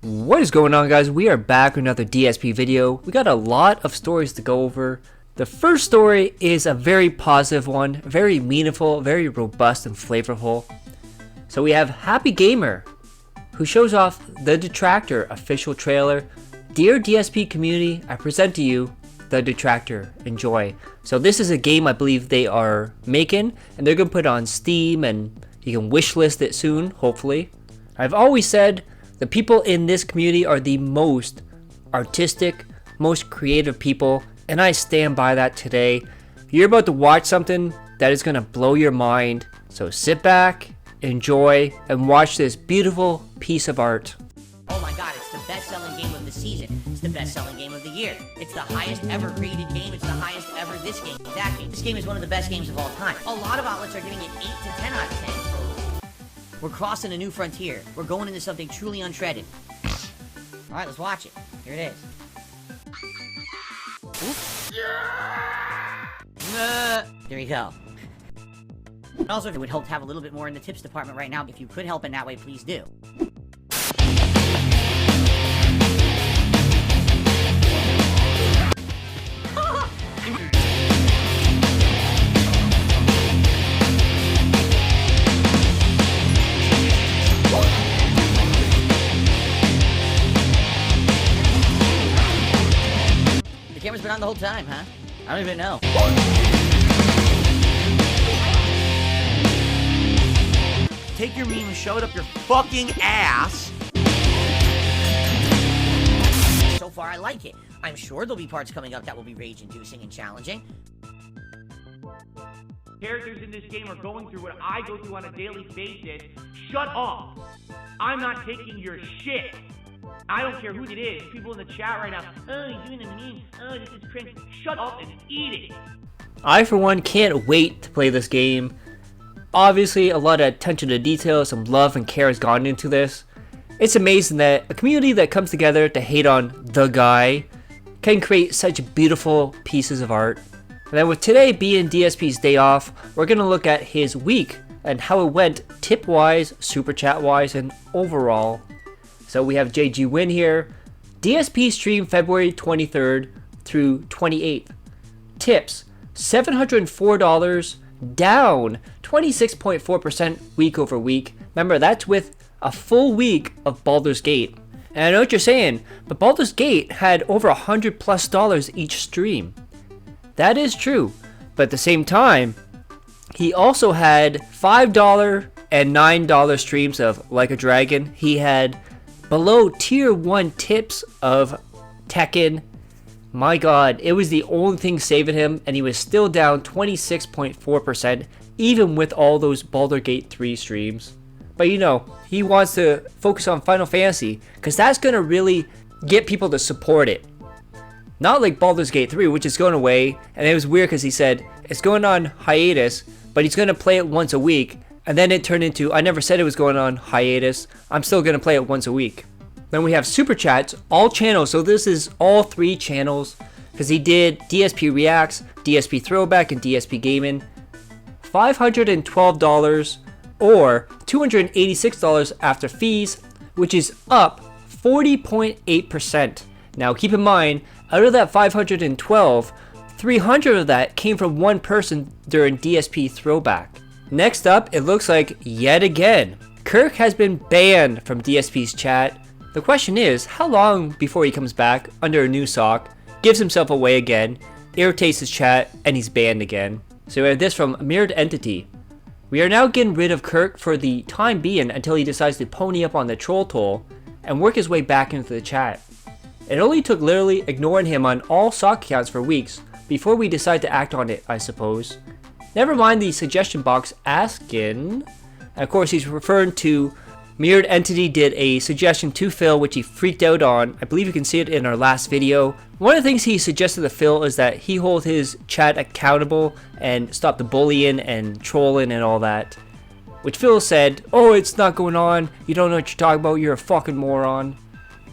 What is going on, guys? We are back with another DSP video. We got a lot of stories to go over. The first story is a very positive one, very meaningful, very robust and flavorful. So we have Happy Gamer, who shows off the Detractor official trailer. Dear DSP community, I present to you the Detractor. Enjoy. So this is a game I believe they are making, and they're gonna put it on Steam, and you can wishlist it soon, hopefully. I've always said the people in this community are the most artistic, most creative people, and I stand by that today. You're about to watch something that is gonna blow your mind, so sit back, enjoy, and watch this beautiful piece of art. Oh my god, it's the best-selling game of the season. It's the best-selling game of the year. It's the highest ever rated game. It's the highest ever this game, that game. This game is one of the best games of all time. A lot of outlets are giving it 8 to 10 out of 10. We're crossing a new frontier. We're going into something truly untreaded. Alright, let's watch it. Here it is. There you go. Also, it would help to have a little bit more in the tips department right now. If you could help in that way, please do. The camera's been on the whole time, huh? I don't even know. Take your meme and shove it up your fucking ass. So far, I like it. I'm sure there'll be parts coming up that will be rage-inducing and challenging. Characters in this game are going through what I go through on a daily basis. Shut up. I'm not taking your shit. I don't care who it is. People in the chat right now. Oh, you're doing a meme. Oh, this is cringe. Shut up and eat it. I, for one, can't wait to play this game. Obviously, a lot of attention to detail, some love and care has gone into this. It's amazing that a community that comes together to hate on the guy can create such beautiful pieces of art. And then with today being DSP's day off, we're going to look at his week and how it went tip-wise, super chat-wise, and overall. So we have JG Win here. DSP stream February 23rd through 28th. Tips, $704, down 26.4% week over week. Remember, that's with a full week of Baldur's Gate. And I know what you're saying, but Baldur's Gate had over $100+ each stream. That is true, but at the same time, he also had $5 and $9 streams of Like a Dragon. He had below tier 1 tips of Tekken. My god, it was the only thing saving him, and he was still down 26.4%, even with all those Baldur's Gate 3 streams. But you know, he wants to focus on Final Fantasy, because that's going to really get people to support it. Not like Baldur's Gate 3, which is going away, and it was weird because he said it's going on hiatus, but he's going to play it once a week, and then it turned into, I never said it was going on hiatus, I'm still going to play it once a week. Then we have Super Chats, all channels, so this is all 3 channels, because he did DSP Reacts, DSP Throwback, and DSP Gaming. $512 or $286 after fees, which is up 40.8%. Now keep in mind, out of that 512, 300 of that came from one person during DSP Throwback. Next up, it looks like yet again, Kirk has been banned from DSP's chat. The question is, how long before he comes back under a new sock, gives himself away again, irritates his chat, and he's banned again. So we have this from Mirrored Entity. We are now getting rid of Kirk for the time being until he decides to pony up on the troll toll and work his way back into the chat. It only took literally ignoring him on all sock accounts for weeks before we decide to act on it, I suppose. Never mind the suggestion box asking. And of course, he's referring to Mirrored Entity did a suggestion to Phil, which he freaked out on. I believe you can see it in our last video. One of the things he suggested to Phil is that he hold his chat accountable and stop the bullying and trolling and all that. Which Phil said, oh, it's not going on. You don't know what you're talking about. You're a fucking moron.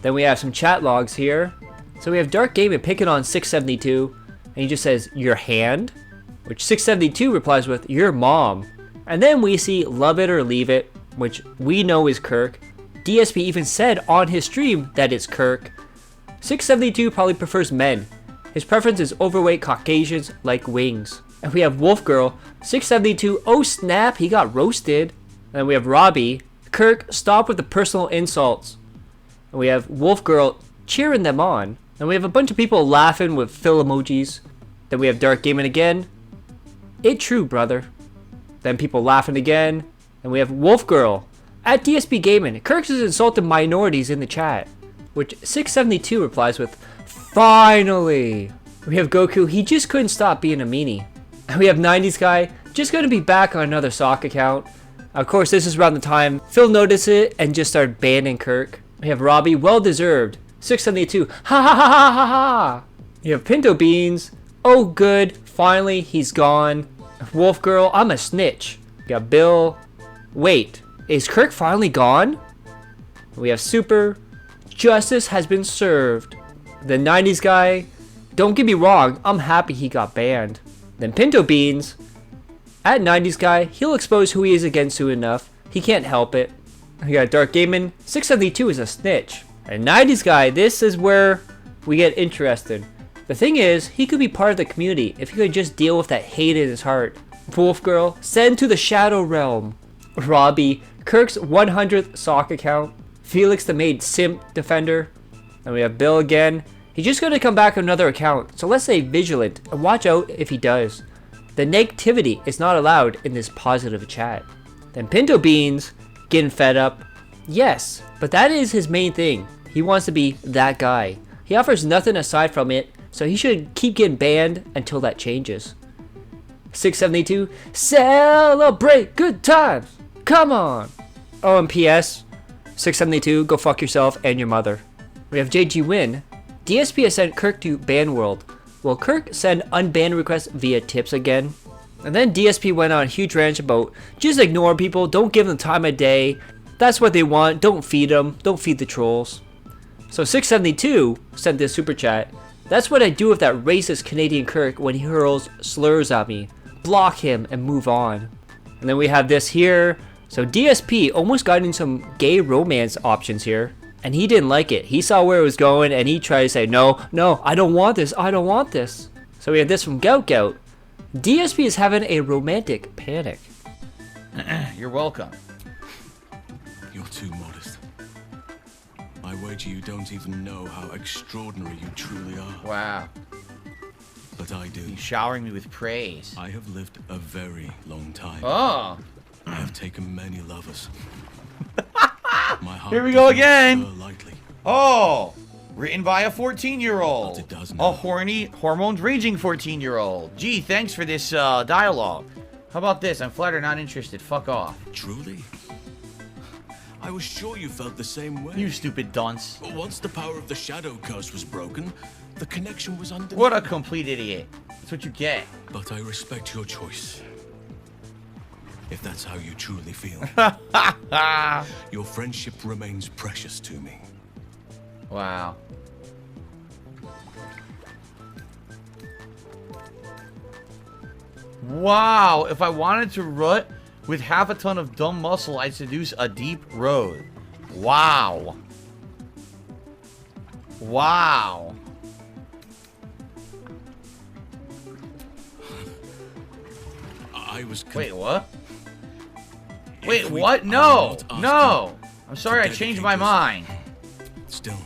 Then we have some chat logs here. So we have Dark Gaming picking on 672. And he just says, your hand? Which 672 replies with, your mom. And then we see Love It or Leave It, which we know is Kirk. DSP even said on his stream that it's Kirk. 672 probably prefers men. His preference is overweight Caucasians like wings. And we have Wolf Girl. 672, oh snap, he got roasted. And we have Robbie. Kirk, stop with the personal insults. And we have Wolf Girl cheering them on. And we have a bunch of people laughing with Phil emojis. Then we have Dark Gaming again. It true, brother. Then people laughing again. And we have Wolf Girl. At DSP Gaming, Kirk is insulting minorities in the chat. Which 672 replies with, finally. We have Goku, he just couldn't stop being a meanie. And we have 90s Guy, just gonna be back on another sock account. Of course, this is around the time Phil noticed it and just started banning Kirk. We have Robbie, well deserved. 672, ha ha ha ha ha ha. You have Pinto Beans, oh good, finally he's gone. Wolf Girl, I'm a snitch. We got Bill, wait, is Kirk finally gone? We have Super, justice has been served. The 90s Guy, don't get me wrong, I'm happy he got banned. Then Pinto Beans, at 90s Guy, he'll expose who he is again soon enough. He can't help it. We got Dark Gaming, 672 is a snitch. And 90s Guy, this is where we get interested. The thing is, he could be part of the community if he could just deal with that hate in his heart. Wolf Girl, send to the Shadow Realm. Robbie, Kirk's 100th sock account. Felix the Maid Simp Defender. And we have Bill again. He's just going to come back on another account, so let's stay vigilant and watch out if he does. The negativity is not allowed in this positive chat. Then Pinto Beans, getting fed up. Yes, but that is his main thing. He wants to be that guy. He offers nothing aside from it, so he should keep getting banned until that changes. 672, celebrate good times. Come on. Oh, and PS, 672, go fuck yourself and your mother. We have JG Win. DSP has sent Kirk to ban world. Will Kirk send unban requests via tips again? And then DSP went on a huge rant about just ignore people, don't give them time of day. That's what they want, don't feed them, don't feed the trolls. So 672 sent this super chat. That's what I do with that racist Canadian Kirk when he hurls slurs at me. Block him and move on. And then we have this here. So DSP almost got in some gay romance options here. And he didn't like it. He saw where it was going and he tried to say, no, I don't want this, I don't want this. So we have this from Gout Gout. DSP is having a romantic panic. You're welcome. You're too modest. I wager you don't even know how extraordinary you truly are. Wow. But I do. You're showering me with praise. I have lived a very long time. Oh. I have taken many lovers. My heart Here we go does not again. stir lightly. Oh. Written by a 14-year-old. But it does A now. horny, hormones raging 14-year-old. Gee, thanks for this dialogue. How about this? I'm flattered, not interested. Fuck off. Truly? I was sure you felt the same way. You stupid dunce. Once the power of the shadow curse was broken, the connection was undeniable. What a complete idiot. That's what you get. But I respect your choice. If that's how you truly feel. Your friendship remains precious to me. Wow. Wow. If I wanted to rut with half a ton of dumb muscle, I'd seduce a deep road. Wow. Wow. I was Wait, what? Wait, If we what? are No. not asked No. I'm sorry, I dedicate changed my us- mind. Still.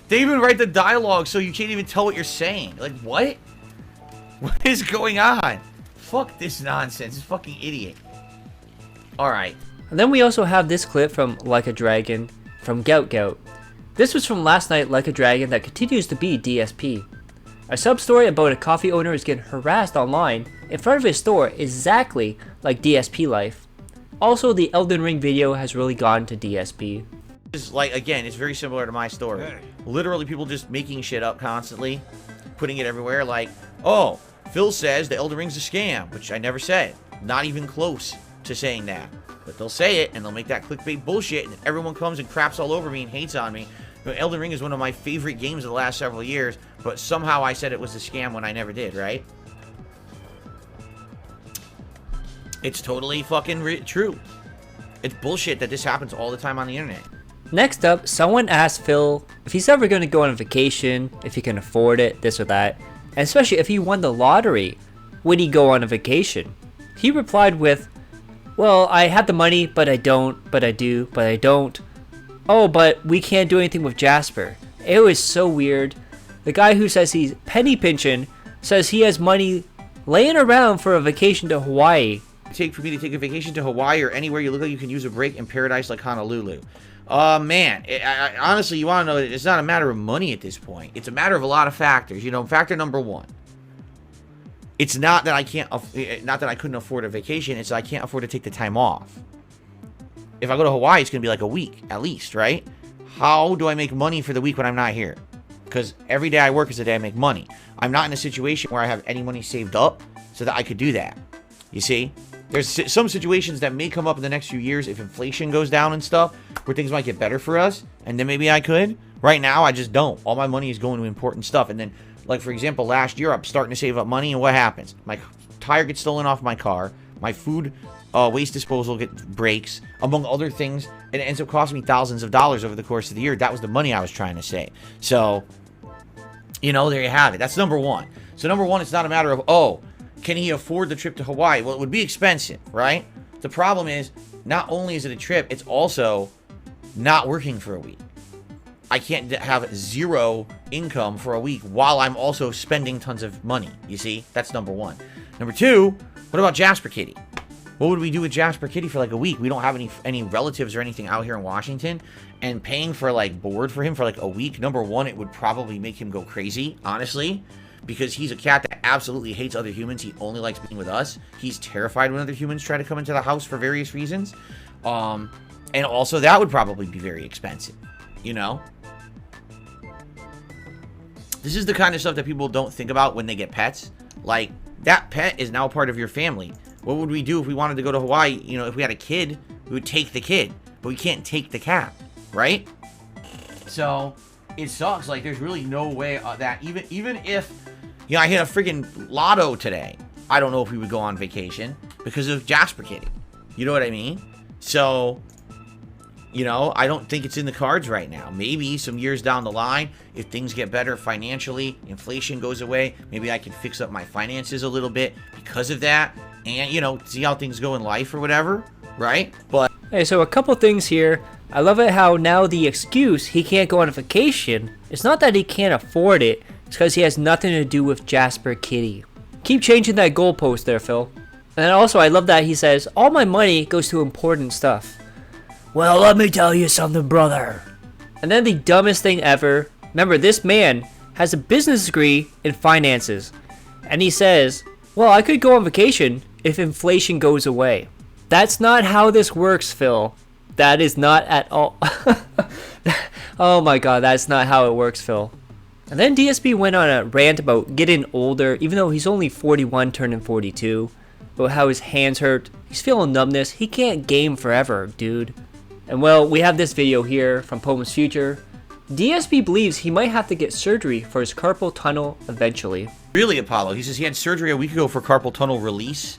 They even write the dialogue so you can't even tell what you're saying. Like, what? What is going on? Fuck this nonsense. This fucking idiot. Alright. And then we also have this clip from Like a Dragon from Gout Gout. This was from last night, Like a Dragon, that continues to be DSP. A sub-story about a coffee owner is getting harassed online in front of his store exactly like DSP life. Also, the Elden Ring video has really gone to DSP. It's like, again, it's very similar to my story. Literally people just making shit up constantly, putting it everywhere like, oh, Phil says the Elden Ring's a scam, which I never said. Not even close to saying that. But they'll say it, and they'll make that clickbait bullshit, and everyone comes and craps all over me and hates on me. But Elden Ring is one of my favorite games of the last several years, but somehow I said it was a scam when I never did, right? It's totally fucking true. It's bullshit that this happens all the time on the internet. Next up, someone asked Phil if he's ever going to go on a vacation, if he can afford it, this or that, and especially if he won the lottery, would he go on a vacation? He replied with, well, I have the money, but I don't, but I do, but I don't. Oh, but we can't do anything with Jasper. It was so weird. The guy who says he's penny pinching says he has money laying around for a vacation to Hawaii. For me to take a vacation to Hawaii or anywhere you look like you can use a break in paradise like Honolulu. Man, honestly, you want to know, it's not a matter of money at this point. It's a matter of a lot of factors. You know, factor number one, it's not that I couldn't afford a vacation. It's that I can't afford to take the time off. If I go to Hawaii, it's going to be like a week at least, right? How do I make money for the week when I'm not here? Because every day I work is the day I make money. I'm not in a situation where I have any money saved up so that I could do that. You see? There's some situations that may come up in the next few years if inflation goes down and stuff, where things might get better for us, and then maybe I could. Right now, I just don't. All my money is going to important stuff. And then, like, for example, last year, I'm starting to save up money, and what happens? My tire gets stolen off my car. My food waste disposal breaks, among other things. And it ends up costing me thousands of dollars over the course of the year. That was the money I was trying to save. So, you know, there you have it. That's number one. So, number one, it's not a matter of, oh, can he afford the trip to Hawaii? Well, it would be expensive, right? The problem is, not only is it a trip, it's also not working for a week. I can't have zero income for a week while I'm also spending tons of money. You see? That's number one. Number two, what about Jasper Kitty? What would we do with Jasper Kitty for like a week? We don't have any relatives or anything out here in Washington. And paying for like board for him for like a week, number one, it would probably make him go crazy, honestly. Because he's a cat that absolutely hates other humans. He only likes being with us. He's terrified when other humans try to come into the house for various reasons. And also that would probably be very expensive, you know? This is the kind of stuff that people don't think about when they get pets. Like, that pet is now part of your family. What would we do if we wanted to go to Hawaii? You know, if we had a kid, we would take the kid. But we can't take the cat, right? So, it sucks. Like, there's really no way that even if, you know, I hit a freaking lotto today, I don't know if we would go on vacation because of Jasper Kitty. You know what I mean? So, you know, I don't think it's in the cards right now. Maybe some years down the line, if things get better financially, inflation goes away, maybe I can fix up my finances a little bit because of that. And, you know, see how things go in life or whatever, right? But Hey, so a couple things here. I love it how now the excuse he can't go on a vacation, it's not that he can't afford it, it's because he has nothing to do with Jasper Kitty. Keep changing that goalpost there, Phil. And also, I love that he says, all my money goes to important stuff. Well, let me tell you something, brother. And then the dumbest thing ever. Remember, this man has a business degree in finances. And he says, well, I could go on vacation if inflation goes away. That's not how this works, Phil. That is not at all. Oh my god, that's not how it works, Phil. And then DSP went on a rant about getting older, even though he's only 41 turning 42. About how his hands hurt, he's feeling numbness, he can't game forever, dude. And well, we have this video here from Poem's Future. DSP believes he might have to get surgery for his carpal tunnel eventually. really, Apollo, he says he had surgery a week ago for carpal tunnel release.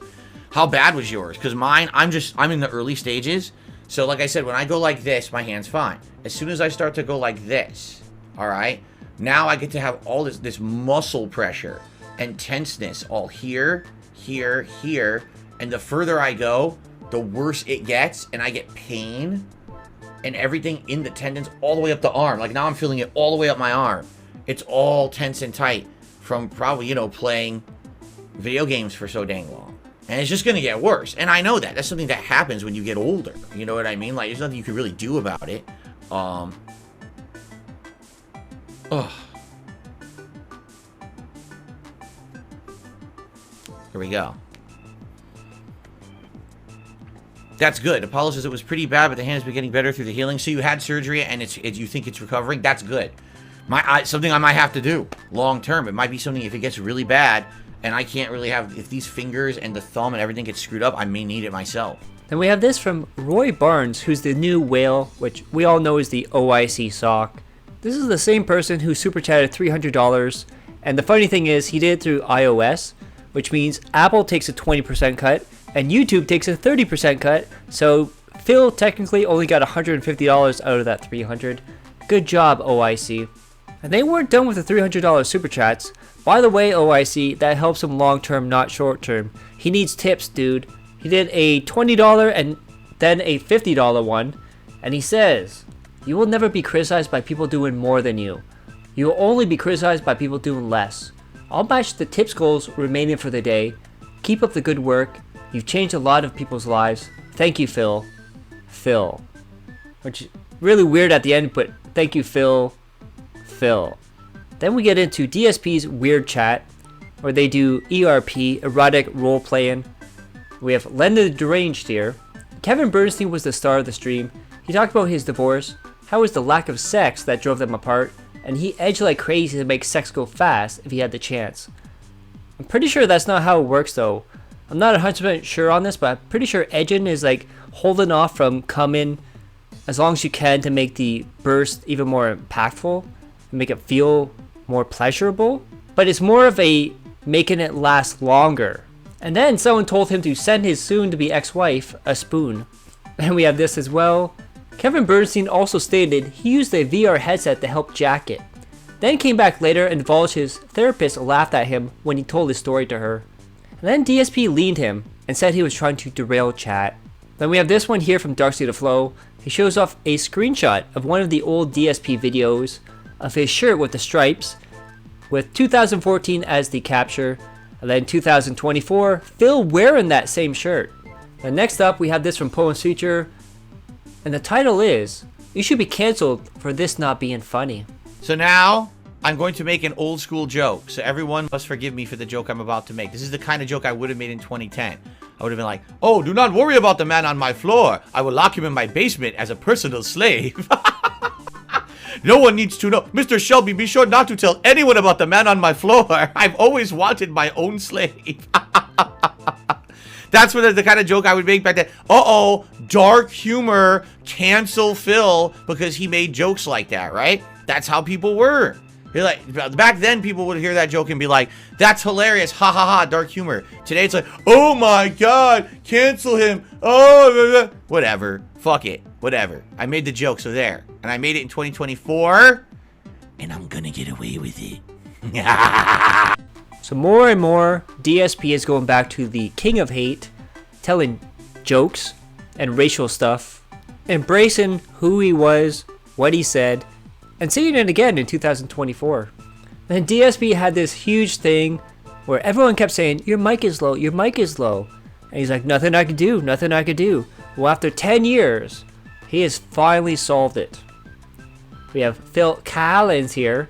How bad was yours? Because mine, I'm in the early stages. So like I said, when I go like this, my hand's fine. As soon as I start to go like this, all right, now I get to have all this muscle pressure and tenseness all here, here, here. And the further I go, the worse it gets. And I get pain and everything in the tendons all the way up the arm. Like now I'm feeling it all the way up my arm. It's all tense and tight from probably, playing video games for so dang long. And it's just going to get worse. And I know that. That's something that happens when you get older. You know what I mean? Like, there's nothing you can really do about it. Here we go. That's good. Apollo says it was pretty bad, but the hand has been getting better through the healing. So you had surgery and you think it's recovering? That's good. Something I might have to do long term. It might be something if it gets really bad and I can't really have, if these fingers and the thumb and everything gets screwed up, I may need it myself. Then we have this from Roy Barnes, who's the new whale, which we all know is the OIC sock. This is the same person who super chatted $300. And the funny thing is, he did it through iOS, which means Apple takes a 20% cut, and YouTube takes a 30% cut, so Phil technically only got $150 out of that $300. Good job, OIC. And they weren't done with the $300 super chats. By the way, OIC, that helps him long term, not short term. He needs tips, dude. He did a $20 and then a $50 one, and he says, "You will never be criticized by people doing more than you. You will only be criticized by people doing less. I'll match the tips goals remaining for the day. Keep up the good work. You've changed a lot of people's lives. Thank you, Phil." Phil. Which, really weird at the end, but thank you, Phil. Phil. Then we get into DSP's weird chat, where they do ERP, erotic role playing. We have Len the Deranged here. Kevin Bernstein was the star of the stream. He talked about his divorce, how it was the lack of sex that drove them apart, and he edged like crazy to make sex go fast if he had the chance. I'm pretty sure that's not how it works though. I'm not 100% sure on this, but I'm pretty sure edging is like holding off from coming as long as you can to make the burst even more impactful, and make it feel more pleasurable. But it's more of a making it last longer. And then someone told him to send his soon-to-be ex-wife a spoon. And we have this as well. Kevin Bernstein also stated he used a VR headset to help Jack it. Then came back later and divulged his therapist laughed at him when he told his story to her. And then DSP leaned him and said he was trying to derail chat. Then we have this one here from Darcy the Flow. He shows off a screenshot of one of the old DSP videos of his shirt with the stripes, with 2014 as the capture, and then 2024, Phil wearing that same shirt. And next up, we have this from Poems Future, and the title is, "You should be cancelled for this not being funny." So now, I'm going to make an old school joke, so everyone must forgive me for the joke I'm about to make. This is the kind of joke I would have made in 2010. I would have been like, "Oh, do not worry about the man on my floor. I will lock him in my basement as a personal slave." No one needs to know. Mr. Shelby, be sure not to tell anyone about the man on my floor. I've always wanted my own slave. That's what the kind of joke I would make back then. Uh-oh, dark humor, cancel Phil because he made jokes like that, right? That's how people were. You're like, back then, people would hear that joke and be like, "That's hilarious, ha ha ha, dark humor." Today, it's like, "Oh my god, cancel him, oh, whatever, fuck it, whatever." I made the joke, so there. And I made it in 2024, and I'm gonna get away with it. So more and more, DSP is going back to the king of hate, telling jokes and racial stuff, embracing who he was, what he said, and saying it again in 2024. Then DSP had this huge thing where everyone kept saying, "Your mic is low, your mic is low." And he's like, "Nothing I could do, nothing I could do." Well, after 10 years, he has finally solved it. We have Phil Collins here.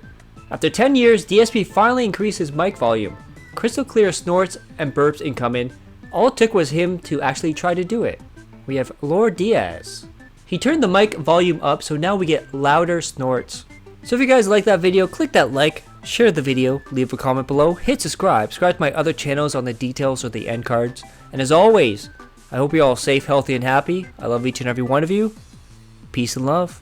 After 10 years, DSP finally increased his mic volume. Crystal clear snorts and burps incoming. All it took was him to actually try to do it. We have Lord Diaz. He turned the mic volume up, so now we get louder snorts. So if you guys like that video, click that like, share the video, leave a comment below, hit subscribe to my other channels on the details or the end cards. And as always, I hope you're all safe, healthy, and happy. I love each and every one of you. Peace and love.